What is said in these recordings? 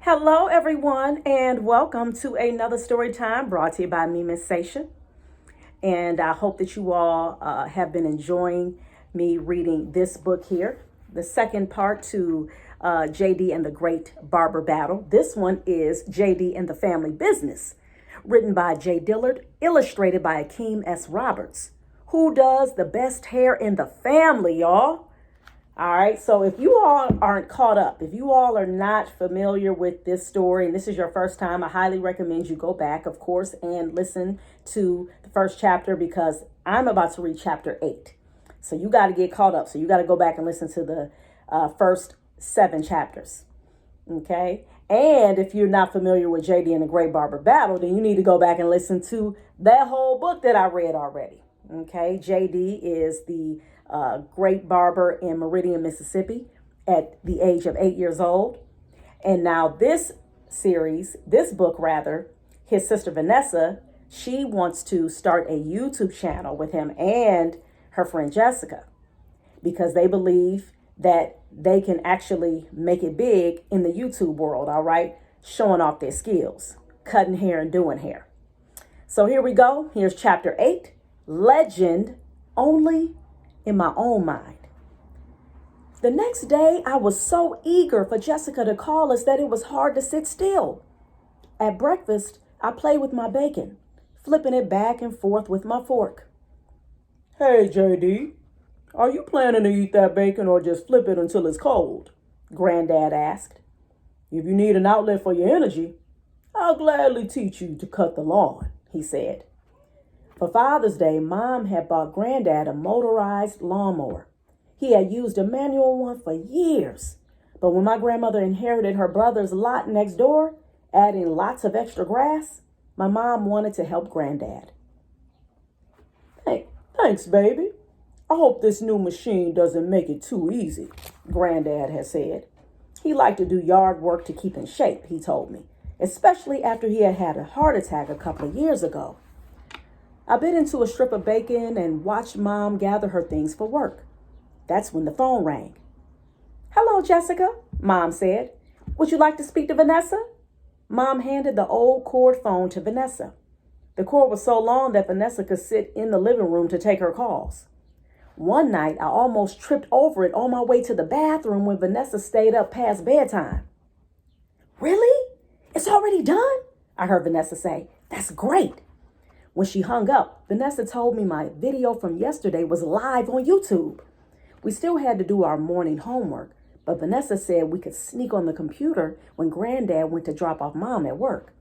Hello, everyone, and welcome to another story time brought to you by me, Miss Sasha. And I hope that you all have been enjoying me reading this book here, the second part to JD and the Great Barber Battle. This one is JD and the Family Business, written by J. Dillard, illustrated by Akeem S. Roberts. Who does the best hair in the family, y'all? All right, so if you all aren't caught up, if you all are not familiar with this story and this is your first time, I highly recommend you go back, of course, and listen to the first chapter because I'm about to read chapter 8. So you got to get caught up. So you got to go back and listen to the first 7 chapters. Okay. And if you're not familiar with JD and the Great Barber Battle, then you need to go back and listen to that whole book that I read already. Okay. JD is the great barber in Meridian, Mississippi at the age of 8 years old. And now this book, his sister Vanessa, she wants to start a YouTube channel with him and her friend Jessica because they believe that they can actually make it big in the YouTube world, all right, showing off their skills, cutting hair and doing hair. So here we go. Here's chapter 8, Legend Only in My Own Mind. The next day, I was so eager for Jessica to call us that it was hard to sit still. At breakfast, I played with my bacon, flipping it back and forth with my fork. "Hey, JD, are you planning to eat that bacon or just flip it until it's cold?" Granddad asked. "If you need an outlet for your energy, I'll gladly teach you to cut the lawn," he said. For Father's Day, Mom had bought Granddad a motorized lawnmower. He had used a manual one for years. But when my grandmother inherited her brother's lot next door, adding lots of extra grass, my mom wanted to help Granddad. "Hey, thanks, baby. I hope this new machine doesn't make it too easy," Granddad had said. He liked to do yard work to keep in shape, he told me, especially after he had had a heart attack a couple of years ago. I bit into a strip of bacon and watched Mom gather her things for work. That's when the phone rang. "Hello, Jessica," Mom said. "Would you like to speak to Vanessa?" Mom handed the old cord phone to Vanessa. The cord was so long that Vanessa could sit in the living room to take her calls. One night, I almost tripped over it on my way to the bathroom when Vanessa stayed up past bedtime. "Really? It's already done?" I heard Vanessa say. "That's great." When she hung up, Vanessa told me my video from yesterday was live on YouTube. We still had to do our morning homework, but Vanessa said we could sneak on the computer when Granddad went to drop off Mom at work.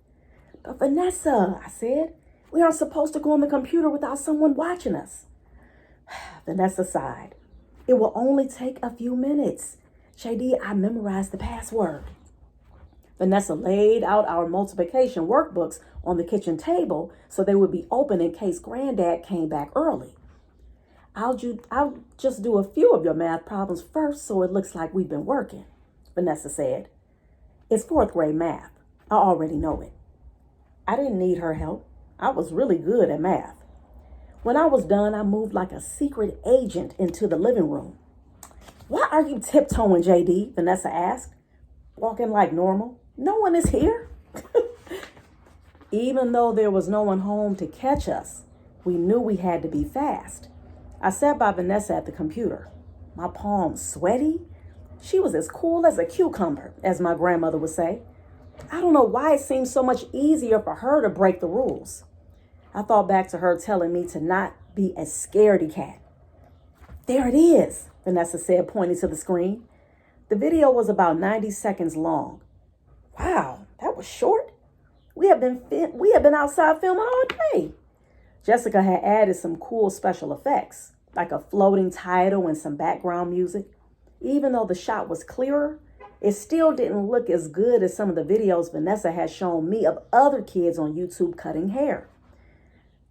"But Vanessa," I said, "we aren't supposed to go on the computer without someone watching us." Vanessa sighed. "It will only take a few minutes. JD, I memorized the password." Vanessa laid out our multiplication workbooks on the kitchen table so they would be open in case Granddad came back early. I'll just do a few of your math problems first so it looks like we've been working," Vanessa said. "It's 4th grade math. I already know it." I didn't need her help. I was really good at math. When I was done, I moved like a secret agent into the living room. "Why are you tiptoeing, JD?" Vanessa asked. "Walking like normal. No one is here." Even though there was no one home to catch us, we knew we had to be fast. I sat by Vanessa at the computer, my palms sweaty. She was as cool as a cucumber, as my grandmother would say. I don't know why it seemed so much easier for her to break the rules. I thought back to her telling me to not be a scaredy cat. "There it is," Vanessa said, pointing to the screen. The video was about 90 seconds long. Wow, that was short. We have been outside filming all day. Jessica had added some cool special effects, like a floating title and some background music. Even though the shot was clearer, it still didn't look as good as some of the videos Vanessa had shown me of other kids on YouTube cutting hair.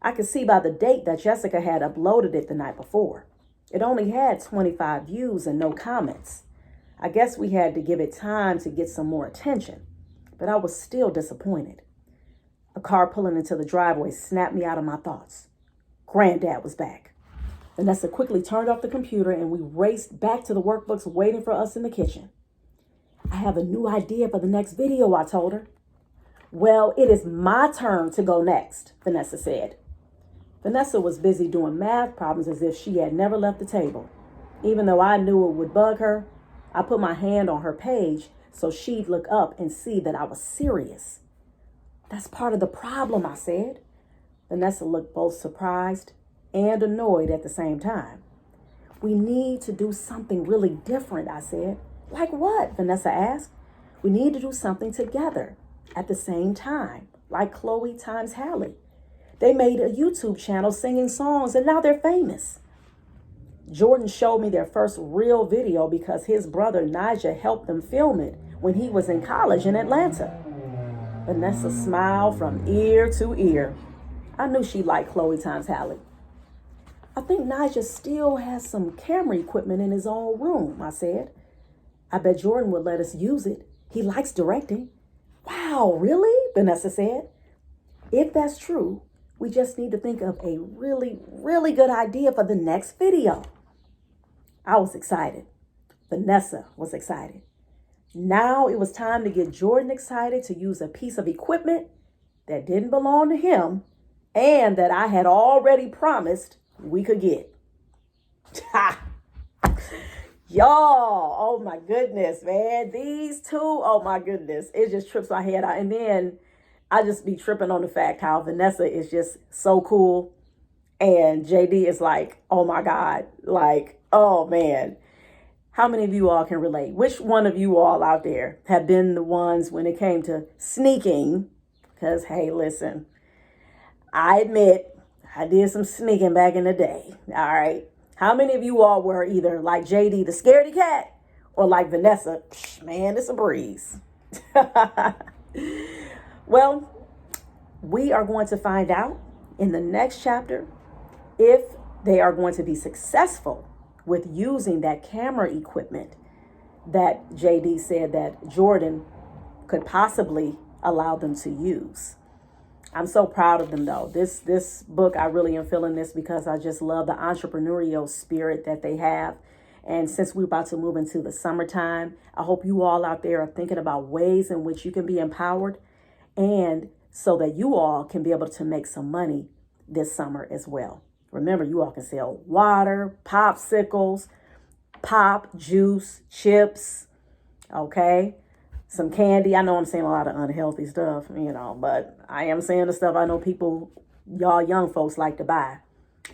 I could see by the date that Jessica had uploaded it the night before. It only had 25 views and no comments. I guess we had to give it time to get some more attention, but I was still disappointed. A car pulling into the driveway snapped me out of my thoughts. Granddad was back. Vanessa quickly turned off the computer and we raced back to the workbooks waiting for us in the kitchen. I have a new idea for the next video, I told her. Well, it is my turn to go next, Vanessa said. Vanessa was busy doing math problems as if she had never left the table. Even though I knew it would bug her, I put my hand on her page so she'd look up and see that I was serious. That's part of the problem, I said. Vanessa looked both surprised and annoyed at the same time. We need to do something really different, I said. Like what? Vanessa asked. We need to do something together at the same time, like Chloe times Hallie. They made a YouTube channel singing songs and now they're famous. Jordan showed me their first real video because his brother Nigel helped them film it when he was in college in Atlanta. Vanessa smiled from ear to ear. I knew she liked Chloe times Hallie. I think Nigel still has some camera equipment in his own room, I said. I bet Jordan would let us use it. He likes directing. Wow, really? Vanessa said. If that's true, we just need to think of a really, really good idea for the next video. I was excited. Vanessa was excited. Now it was time to get Jordan excited to use a piece of equipment that didn't belong to him and that I had already promised we could get. Ha! Y'all, oh my goodness, man. These two, oh my goodness. It just trips my head out. And then I just be tripping on the fact how Vanessa is just so cool. And JD is like, oh my God, like, oh man. How many of you all can relate? Which one of you all out there have been the ones when it came to sneaking? Because, hey, listen, I admit I did some sneaking back in the day. All right. How many of you all were either like JD, the scaredy cat, or like Vanessa? Man, it's a breeze. Well, we are going to find out in the next chapter if they are going to be successful with using that camera equipment that JD said that Jordan could possibly allow them to use. I'm so proud of them, though. This book, I really am feeling this because I just love the entrepreneurial spirit that they have. And since we're about to move into the summertime, I hope you all out there are thinking about ways in which you can be empowered and so that you all can be able to make some money this summer as well. Remember, you all can sell water, popsicles, pop, juice, chips, okay? Some candy. I know I'm saying a lot of unhealthy stuff, but I am saying the stuff I know people, y'all young folks like to buy.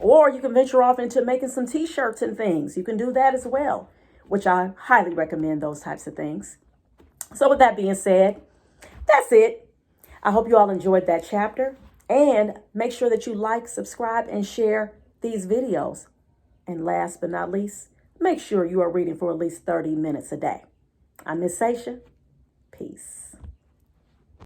Or you can venture off into making some t-shirts and things. You can do that as well, which I highly recommend those types of things. So with that being said, that's it. I hope you all enjoyed that chapter. And make sure that you like, subscribe, and share these videos. And last but not least, make sure you are reading for at least 30 minutes a day. I'm Miss Sasha. Peace.